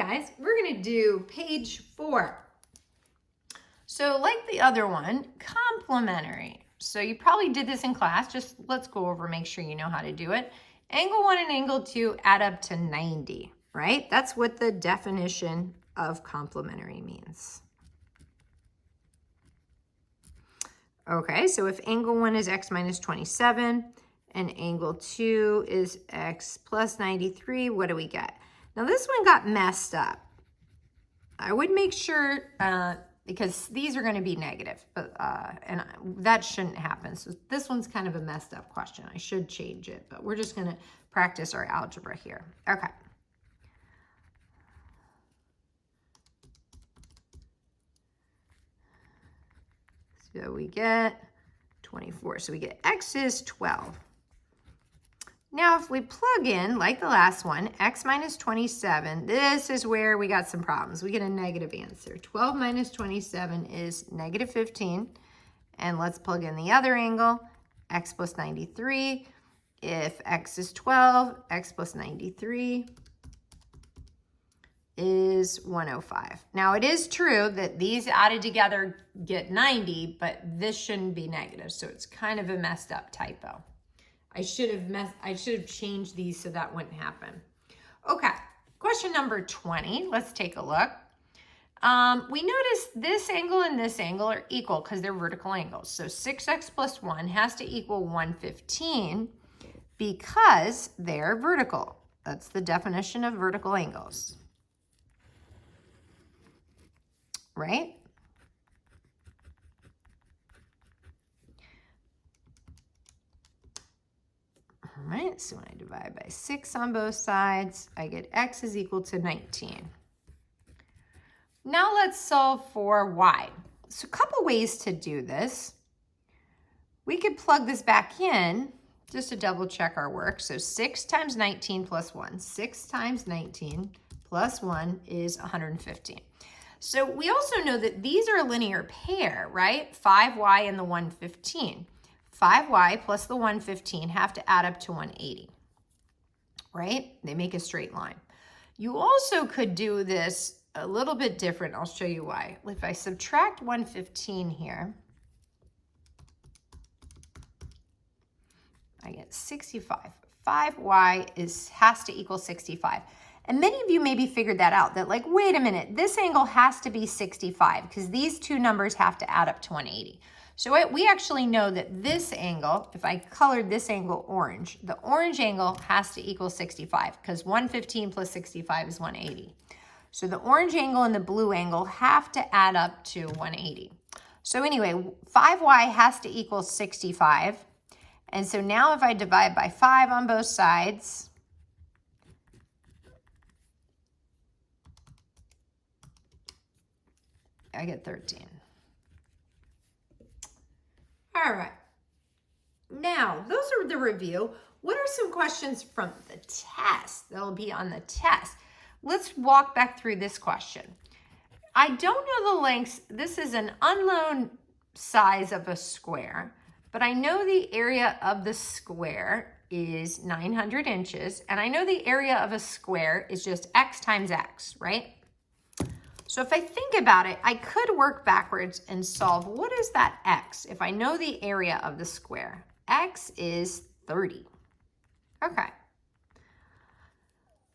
guys, we're going to do page 4. So like the other one, complementary. So you probably did this in class. Just let's go over, make sure you know how to do it. Angle 1 and angle 2 add up to 90, right? That's what the definition of complementary means. Okay, so if angle 1 is x minus 27 and angle 2 is x plus 93, what do we get? Now this one got messed up. I would make sure, because these are going to be negative, but and that shouldn't happen. So this one's kind of a messed up question. I should change it, but we're just going to practice our algebra here. Okay. So we get 24. So we get x is 12. Now, if we plug in, like the last one, x minus 27, this is where we got some problems. We get a negative answer. 12 minus 27 is negative 15. And let's plug in the other angle, x plus 93. If x is 12, x plus 93 is 105. Now, it is true that these added together get 90, but this shouldn't be negative. So it's kind of a messed up typo. I should have changed these so that wouldn't happen. Okay, question number 20. Let's take a look. We notice this angle and this angle are equal because they're vertical angles. So 6x plus 1 has to equal 115 because they're vertical. That's the definition of vertical angles. Right? All right, so when I divide by 6 on both sides, I get x is equal to 19. Now let's solve for y. So a couple ways to do this. We could plug this back in just to double check our work. So 6 times 19 plus 1. 6 times 19 plus 1 is 115. So we also know that these are a linear pair, right? 5y and the 115. 5y plus the 115 have to add up to 180, right? They make a straight line. You also could do this a little bit different. I'll show you why. If I subtract 115 here, I get 65. 5y has to equal 65. And many of you maybe figured that out, that like, wait a minute, this angle has to be 65 because these two numbers have to add up to 180. So we actually know that this angle, if I colored this angle orange, the orange angle has to equal 65 because 115 plus 65 is 180. So the orange angle and the blue angle have to add up to 180. So anyway, 5y has to equal 65. And so now if I divide by 5 on both sides, I get 13. All right, now those are the review. What are some questions from the test that'll be on the test? Let's walk back through this question. I don't know the lengths. This is an unknown size of a square, but I know the area of the square is 900 inches, and I know the area of a square is just x times x, right? So if I think about it, I could work backwards and solve what is that x if I know the area of the square. X is 30. Okay.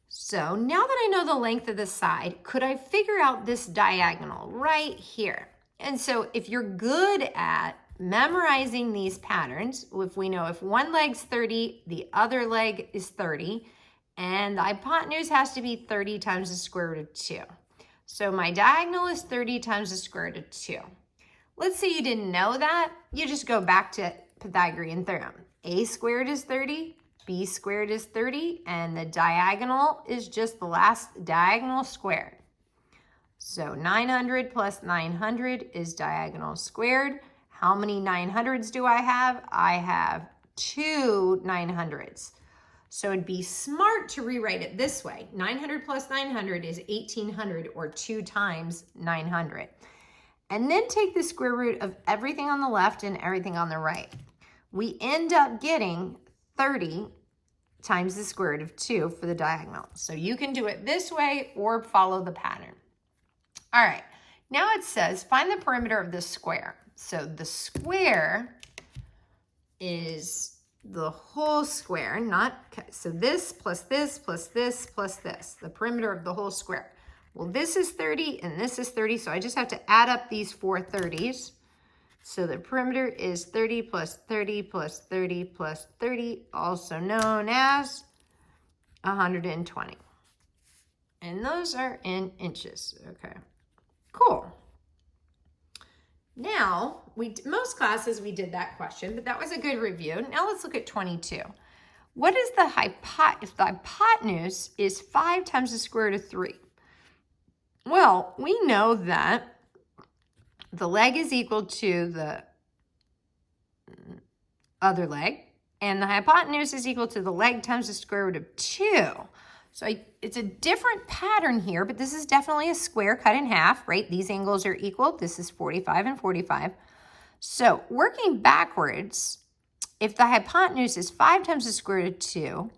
So now that I know the length of the side, could I figure out this diagonal right here? And so if you're good at memorizing these patterns, if we know if one leg's 30, the other leg is 30, and the hypotenuse has to be 30 times the square root of 2. So my diagonal is 30 times the square root of 2. Let's say you didn't know that. You just go back to Pythagorean theorem. A squared is 30, b squared is 30, and the diagonal is just the last diagonal squared. So 900 plus 900 is diagonal squared. How many 900s do I have? I have 2 900s. So it'd be smart to rewrite it this way. 900 plus 900 is 1800, or 2 times 900. And then take the square root of everything on the left and everything on the right. We end up getting 30 times the square root of 2 for the diagonal. So you can do it this way or follow the pattern. All right, now it says find the perimeter of the square. So the square is the whole square, so this plus this plus this plus this, the perimeter of the whole square. Well, this is 30 and this is 30, so I just have to add up these 4 30s. So the perimeter is 30 plus 30 plus 30 plus 30, also known as 120. And those are in inches. Okay, cool. Now, most classes we did that question, but that was a good review. Now let's look at 22. What is the if the hypotenuse is 5 times the square root of 3? Well, we know that the leg is equal to the other leg, and the hypotenuse is equal to the leg times the square root of 2. So it's a different pattern here, but this is definitely a square cut in half, right? These angles are equal. This is 45 and 45. So working backwards, if the hypotenuse is 5 times the square root of 2,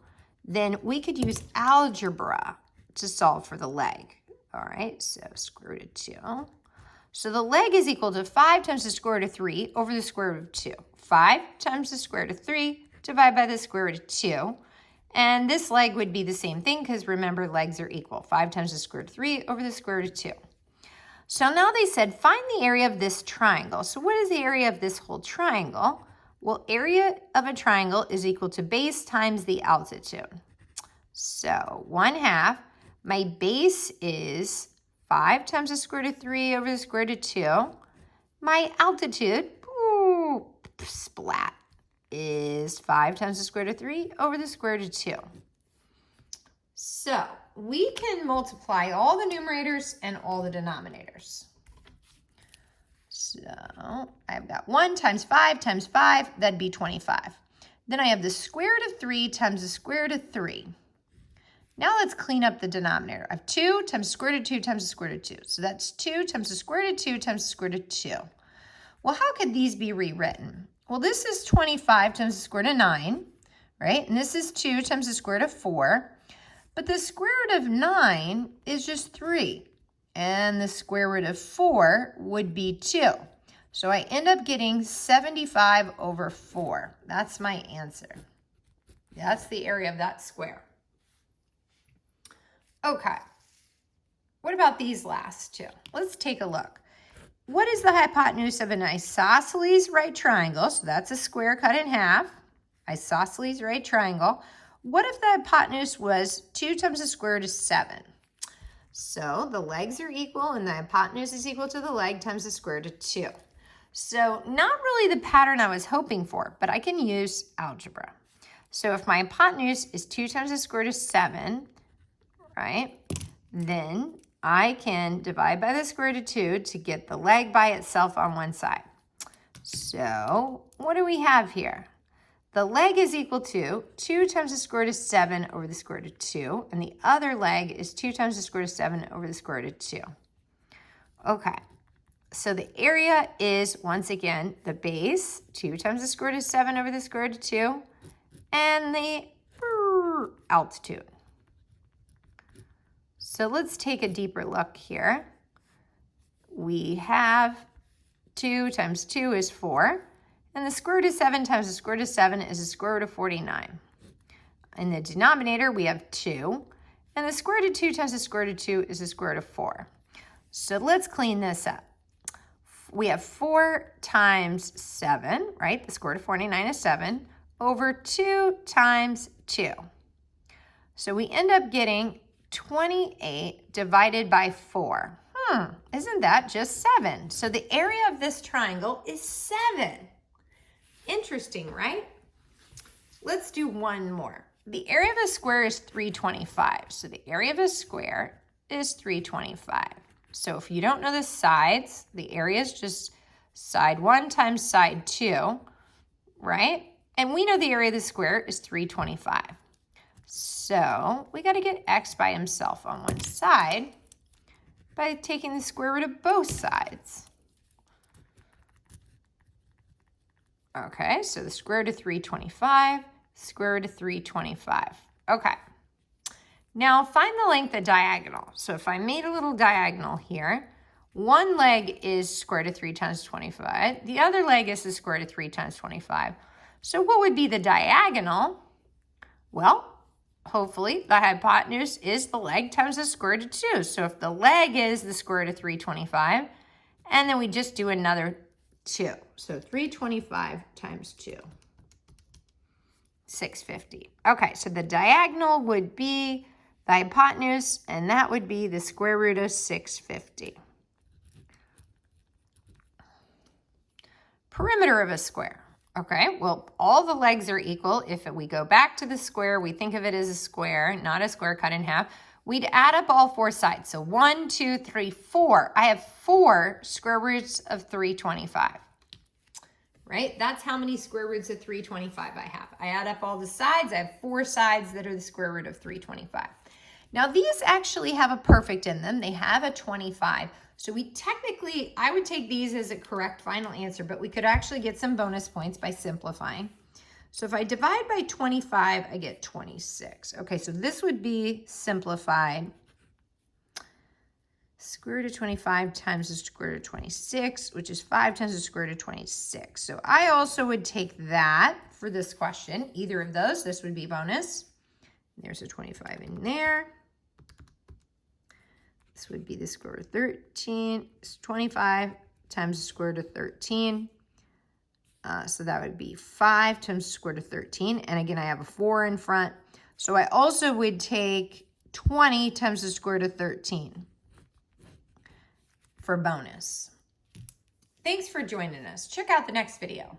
then we could use algebra to solve for the leg. All right, so square root of 2. So the leg is equal to 5 times the square root of 3 over the square root of 2. 5 times the square root of 3 divided by the square root of 2. And this leg would be the same thing because remember, legs are equal. 5 times the square root of 3 over the square root of 2. So now they said find the area of this triangle. So what is the area of this whole triangle? Well, area of a triangle is equal to base times the altitude. So 1/2, my base is 5 times the square root of 3 over the square root of 2. My altitude, splat, is 5 times the square root of 3 over the square root of 2. So we can multiply all the numerators and all the denominators. So I've got 1 times 5 times 5, that'd be 25. Then I have the square root of 3 times the square root of 3. Now let's clean up the denominator. I have 2 times the square root of 2 times the square root of 2. So that's 2 times the square root of 2 times the square root of 2. Well, how could these be rewritten? Well, this is 25 times the square root of 9, right? And this is 2 times the square root of 4. But the square root of 9 is just 3. And the square root of 4 would be 2. So I end up getting 75 over 4. That's my answer. That's the area of that square. Okay. What about these last two? Let's take a look. What is the hypotenuse of an isosceles right triangle? So that's a square cut in half. Isosceles right triangle. What if the hypotenuse was 2 times the square root of 7? So the legs are equal and the hypotenuse is equal to the leg times the square root of 2. So not really the pattern I was hoping for, but I can use algebra. So if my hypotenuse is 2 times the square root of 7, right, then I can divide by the square root of 2 to get the leg by itself on one side. So what do we have here? The leg is equal to 2 times the square root of 7 over the square root of 2, and the other leg is 2 times the square root of 7 over the square root of 2. Okay, so the area is, once again, the base, 2 times the square root of 7 over the square root of 2, and the altitude. So let's take a deeper look here. We have 2 times 2 is 4. And the square root of 7 times the square root of 7 is the square root of 49. In the denominator, we have 2. And the square root of 2 times the square root of 2 is the square root of 4. So let's clean this up. We have 4 times 7, right? The square root of 49 is 7, over 2 times 2. So we end up getting 28 divided by 4. Isn't that just 7? So the area of this triangle is 7. Interesting, right? Let's do one more. The area of a square is 325. So the area of a square is 325. So if you don't know the sides, the area is just side 1 times side 2, right? And we know the area of the square is 325. So we got to get x by himself on one side by taking the square root of both sides. Okay, so the square root of 325 square root of 325. Okay. Now find the length of diagonal. So if I made a little diagonal here, one leg is square root of 3 times 25. The other leg is the square root of 3 times 25. So what would be the diagonal? Well, hopefully the hypotenuse is the leg times the square root of 2. So if the leg is the square root of 325, and then we just do another 2. So 325 times 2. 650. Okay, so the diagonal would be the hypotenuse, and that would be the square root of 650. Perimeter of a square. Okay, well, all the legs are equal. If we go back to the square, we think of it as a square, not a square cut in half. We'd add up all 4 sides. So 1, 2, 3, 4. I have 4 square roots of 325. Right? That's how many square roots of 325 I have. I add up all the sides. I have 4 sides that are the square root of 325. Now, these actually have a perfect in them. They have a 25. So we technically, I would take these as a correct final answer, but we could actually get some bonus points by simplifying. So if I divide by 25, I get 26. Okay, so this would be simplified. Square root of 25 times the square root of 26, which is 5 times the square root of 26. So I also would take that for this question. Either of those, this would be bonus. There's a 25 in there. This would be the square root of 13. It's 25 times the square root of 13. So that would be 5 times the square root of 13. And again, I have a 4 in front. So I also would take 20 times the square root of 13 for bonus. Thanks for joining us. Check out the next video.